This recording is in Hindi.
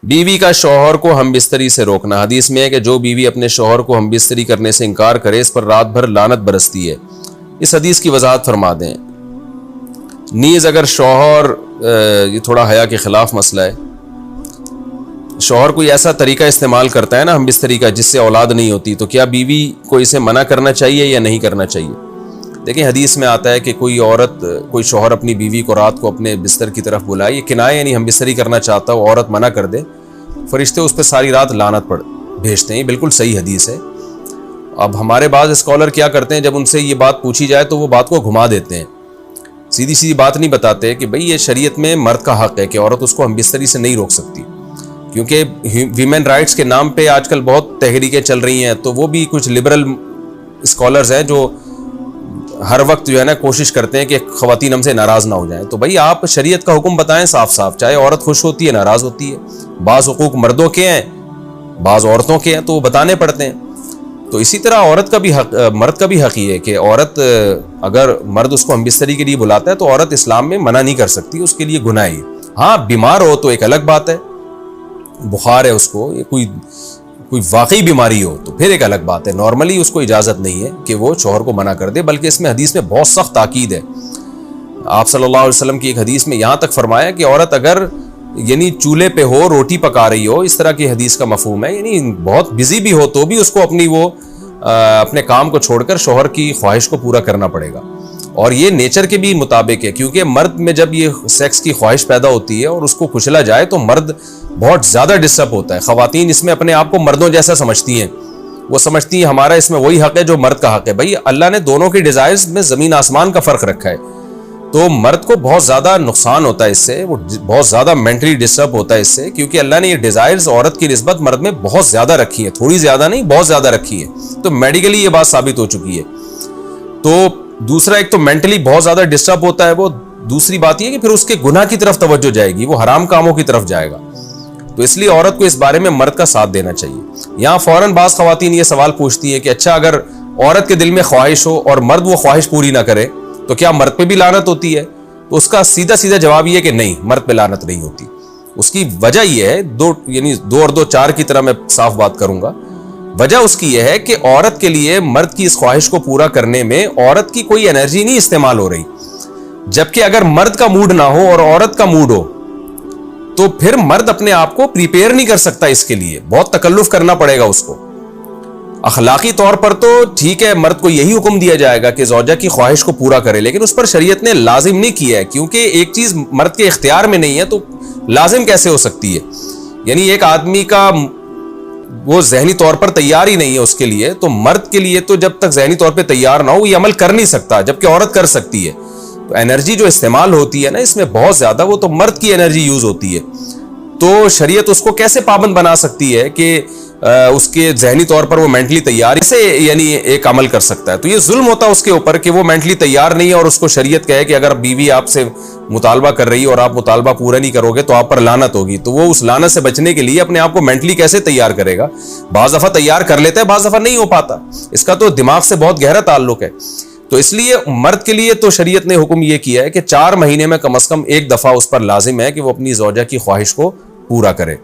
बीवी का शौहर को हम बिस्तरी से रोकना। हदीस में है कि जो बीवी अपने शौहर को हम बिस्तरी करने से इनकार करे इस पर रात भर लानत बरसती है। इस हदीस की वजाहत फरमा दें। नीज़ अगर शौहर, ये थोड़ा हया के ख़िलाफ़ मसला है, शौहर कोई ऐसा तरीका इस्तेमाल करता है ना हम बिस्तरी का जिससे औलाद नहीं होती, तो क्या बीवी को इसे मना करना चाहिए या नहीं करना चाहिए? देखिए हदीस में आता है कि कोई औरत, कोई शौहर अपनी बीवी को रात को अपने बिस्तर की तरफ बुलाए, ये किनाया यानी हम बिस्तरी करना चाहता हो, औरत मना कर दे, फरिश्ते उस पर सारी रात लानत भेजते हैं। ये बिल्कुल सही हदीस है। अब हमारे बाज़ स्कॉलर क्या करते हैं, जब उनसे ये बात पूछी जाए तो वो बात को घुमा देते हैं, सीधी सीधी बात नहीं बताते कि भाई ये शरीयत में मर्द का हक़ है कि औरत उसको हम बिस्तरी से नहीं रोक सकती, क्योंकि वीमेन राइट्स के नाम पे आजकल बहुत तहरीकें चल रही हैं। तो वो भी कुछ लिबरल स्कॉलर्स हैं जो हर वक्त जो है ना कोशिश करते हैं कि ख़वातीन हमसे नाराज़ ना हो जाएं। तो भाई आप शरीयत का हुक्म बताएं साफ साफ, चाहे औरत खुश होती है नाराज़ होती है, बाज़ हुकूक मर्दों के हैं बाज़ औरतों के हैं, तो वो बताने पड़ते हैं। तो इसी तरह औरत का भी हक, मर्द का भी हक ही है कि औरत, अगर मर्द उसको हम बिस्तरी के लिए बुलाता है तो औरत इस्लाम में मना नहीं कर सकती, उसके लिए गुनाह है। हाँ बीमार हो तो एक अलग बात है, बुखार है उसको, ये कोई वाकई बीमारी हो तो फिर एक अलग बात है। नॉर्मली उसको इजाज़त नहीं है कि वो शौहर को मना कर दे, बल्कि इसमें हदीस में बहुत सख्त ताकीद है। आप सल्लल्लाहु अलैहि वसल्लम की एक हदीस में यहाँ तक फरमाया कि औरत अगर यानी चूल्हे पे हो, रोटी पका रही हो, इस तरह की हदीस का मफहूम है, यानी बहुत बिजी भी हो तो भी उसको अपने काम को छोड़कर शौहर की ख्वाहिश को पूरा करना पड़ेगा। और ये नेचर के भी मुताबिक है, क्योंकि मर्द में जब ये सेक्स की ख्वाहिश पैदा होती है और उसको कुचला जाए तो मर्द बहुत ज़्यादा डिस्टर्ब होता है। ख़वातीन इसमें अपने आप को मर्दों जैसा समझती हैं, वो समझती हैं हमारा इसमें वही हक़ है जो मर्द का हक़ है। भाई अल्लाह ने दोनों के डिज़ायर्स में ज़मीन आसमान का फ़र्क रखा है, तो मर्द को बहुत ज़्यादा नुकसान होता है इससे, वो बहुत ज़्यादा मेंटली डिस्टर्ब होता है इससे, क्योंकि अल्लाह ने ये डिज़ायर्स औरत की निस्बत मर्द में बहुत ज़्यादा रखी है, थोड़ी ज़्यादा नहीं बहुत ज़्यादा रखी है। तो मेडिकली ये बात साबित हो चुकी है। तो दूसरा, एक तो मेंटली बहुत ज़्यादा डिस्टर्ब होता है वो, दूसरी बात यह कि फिर उसके गुनाह की तरफ तवज्जो जाएगी, वो हराम कामों की तरफ जाएगा। तो इसलिए औरत को इस बारे में मर्द का साथ देना चाहिए। यहाँ फौरन बाज़ ख़वातीन ये सवाल पूछती हैं कि अच्छा अगर औरत के दिल में ख्वाहिश हो और मर्द वो ख्वाहिश पूरी ना करे तो क्या मर्द पे भी लानत होती है? तो उसका सीधा सीधा जवाब ये है कि नहीं, मर्द पे लानत नहीं होती। उसकी वजह यह है, दो और दो चार की तरह मैं साफ बात करूंगा। वजह उसकी यह है कि औरत के लिए मर्द की इस ख्वाहिश को पूरा करने में औरत की कोई एनर्जी नहीं इस्तेमाल हो रही, जबकि अगर मर्द का मूड ना हो और औरत का मूड हो तो फिर मर्द अपने आप को प्रिपेयर नहीं कर सकता, इसके लिए बहुत तकल्लुफ करना पड़ेगा उसको। अखलाकी तौर पर तो ठीक है, मर्द को यही हुक्म दिया जाएगा कि ज़ौजा की ख्वाहिश को पूरा करे, लेकिन उस पर शरीयत ने लाजिम नहीं किया है, क्योंकि एक चीज मर्द के इख्तियार में नहीं है तो लाजिम कैसे हो सकती है? यानी एक आदमी का वो जहनी तौर पर तैयार ही नहीं है उसके लिए, तो मर्द के लिए तो जब तक जहनी तौर पर तैयार ना हो ये अमल कर नहीं सकता, जबकि औरत कर सकती है। तो एनर्जी जो इस्तेमाल होती है ना इसमें बहुत ज्यादा, वो तो मर्द की एनर्जी यूज होती है। तो शरीयत उसको कैसे पाबंद बना सकती है कि उसके जहनी तौर पर वो मेंटली तैयार से यानी एक अमल कर सकता है? तो ये जुल्म होता है उसके ऊपर कि वो मेंटली तैयार नहीं है और उसको शरीयत कहे कि अगर बीवी आपसे मुतालबा कर रही है और आप मुतालबा पूरा नहीं करोगे तो आप पर लानत होगी। तो वो उस लानत से बचने के लिए अपने आप को मेंटली कैसे तैयार करेगा? बाज़ दफ़ा तैयार कर लेता है, बाज़ दफ़ा नहीं हो पाता। इसका तो दिमाग से बहुत गहरा ताल्लुक है। तो इसलिए मर्द के लिए तो शरीयत ने हुक्म यह किया है कि 4 महीने में कम से कम एक दफ़ा उस पर लाजिम है कि वो अपनी ज़ौजा की ख्वाहिश को पूरा करे।